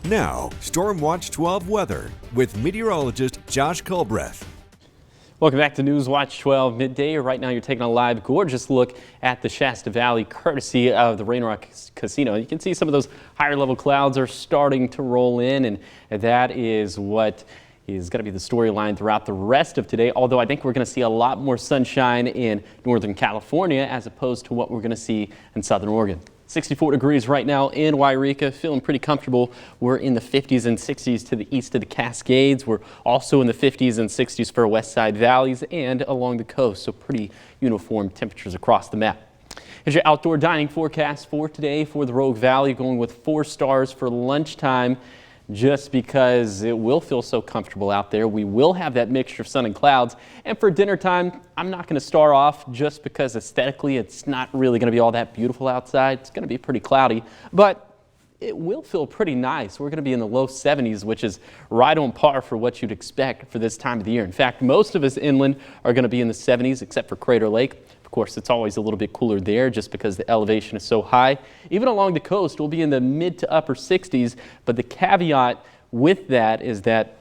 Now, Storm Watch 12 weather with meteorologist Josh Culbreath. Welcome back to News Watch 12 midday. Right now you're taking a live gorgeous look at the Shasta Valley courtesy of the Rain Rock Casino. You can see some of those higher level clouds are starting to roll in, and that is what is going to be the storyline throughout the rest of today. Although I think we're going to see a lot more sunshine in Northern California as opposed to what we're going to see in Southern Oregon. 64 degrees right now in Wairika, feeling pretty comfortable. We're in the 50s and 60s to the east of the Cascades. We're also in the 50s and 60s for west side valleys and along the coast, so pretty uniform temperatures across the map. Here's your outdoor dining forecast for today for the Rogue Valley, going with 4 stars for lunchtime. Just because it will feel so comfortable out there. We will have that mixture of sun and clouds. And for dinner time, I'm not going to star off just because aesthetically it's not really going to be all that beautiful outside. It's going to be pretty cloudy, but it will feel pretty nice. We're going to be in the low 70s, which is right on par for what you'd expect for this time of the year. In fact, most of us inland are going to be in the 70s except for Crater Lake. Of course, it's always a little bit cooler there just because the elevation is so high. Even along the coast, we'll be in the mid to upper 60s, but the caveat with that is that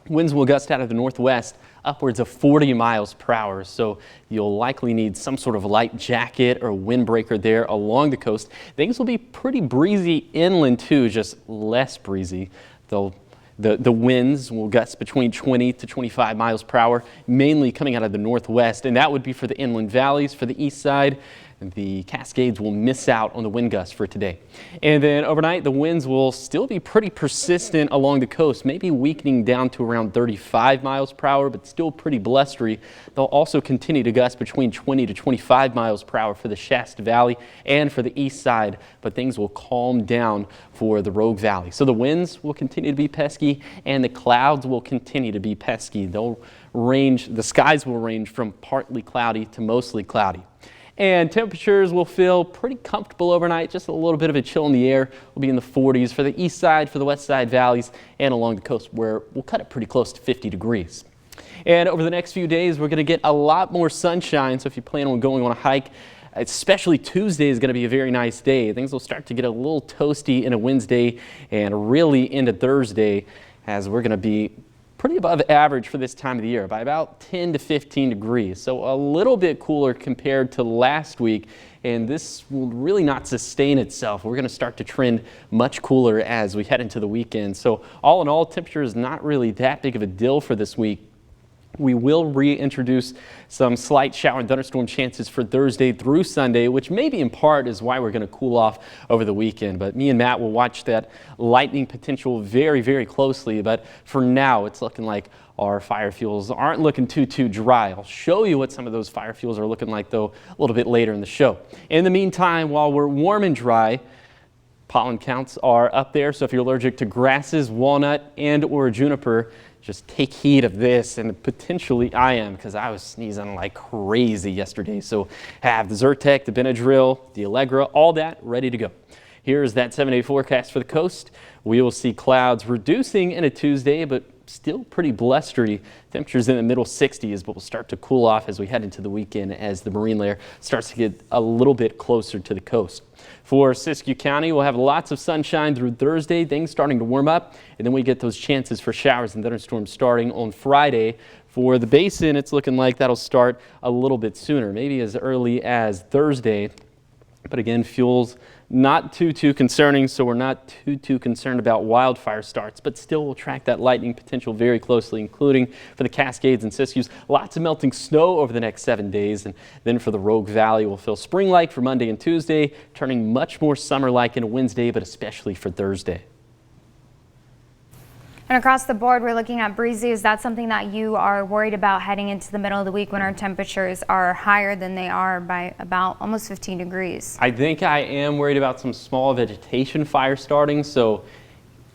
winds will gust out of the northwest upwards of 40 miles per hour. So you'll likely need some sort of light jacket or windbreaker there along the coast. Things will be pretty breezy inland too, just less breezy, though. The winds will gust between 20 to 25 miles per hour, mainly coming out of the northwest, and that would be for the inland valleys. For the east side, the Cascades will miss out on the wind gusts for today. And then overnight, the winds will still be pretty persistent along the coast, maybe weakening down to around 35 miles per hour, but still pretty blustery. They'll also continue to gust between 20 to 25 miles per hour for the Shasta Valley and for the east side, but things will calm down for the Rogue Valley. So the winds will continue to be pesky and the clouds will continue to be pesky. The skies will range from partly cloudy to mostly cloudy. And temperatures will feel pretty comfortable overnight. Just a little bit of a chill in the air. We'll be in the 40s for the east side, for the west side valleys, and along the coast where we'll cut it pretty close to 50 degrees. And over the next few days, we're going to get a lot more sunshine. So if you plan on going on a hike, especially Tuesday is going to be a very nice day. Things will start to get a little toasty into Wednesday and really into Thursday, as we're going to be pretty above average for this time of the year by about 10 to 15 degrees. So a little bit cooler compared to last week, and this will really not sustain itself. We're going to start to trend much cooler as we head into the weekend. So all in all, temperature is not really that big of a deal for this week. We will reintroduce some slight shower and thunderstorm chances for Thursday through Sunday, which maybe in part is why we're going to cool off over the weekend. But me and Matt will watch that lightning potential very, very closely. But for now, it's looking like our fire fuels aren't looking too dry. I'll show you what some of those fire fuels are looking like, though, a little bit later in the show. In the meantime, while we're warm and dry, pollen counts are up there. So if you're allergic to grasses, walnut, and or juniper, just take heed of this, and potentially I am, because I was sneezing like crazy yesterday. So have the Zyrtec, the Benadryl, the Allegra, all that ready to go. Here's that 7-day forecast for the coast. We will see clouds reducing into Tuesday, but still pretty blustery. Temperatures in the middle 60s, but we'll start to cool off as we head into the weekend as the marine layer starts to get a little bit closer to the coast. For Siskiyou County, we'll have lots of sunshine through Thursday, things starting to warm up, and then we get those chances for showers and thunderstorms starting on Friday. For the basin, it's looking like that'll start a little bit sooner, maybe as early as Thursday. But again, fuels not too concerning, so we're not too concerned about wildfire starts, but still we'll track that lightning potential very closely, including for the Cascades and Siskiyous. Lots of melting snow over the next 7 days, and then for the Rogue Valley, we'll feel spring-like for Monday and Tuesday, turning much more summer-like into Wednesday, but especially for Thursday. And across the board, we're looking at breezy. Is that something that you are worried about heading into the middle of the week when our temperatures are higher than they are by about almost 15 degrees? I think I am worried about some small vegetation fire starting, so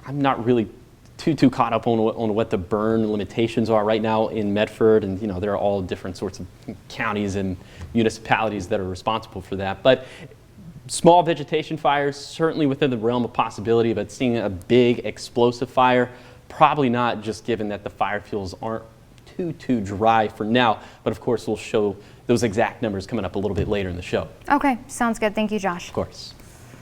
I'm not really too caught up on what the burn limitations are right now in Medford. And, you know, there are all different sorts of counties and municipalities that are responsible for that. But small vegetation fires, certainly within the realm of possibility, but seeing a big explosive fire, probably not, just given that the fire fuels aren't too dry for now. But of course, we'll show those exact numbers coming up a little bit later in the show. Okay, sounds good. Thank you, Josh. Of course.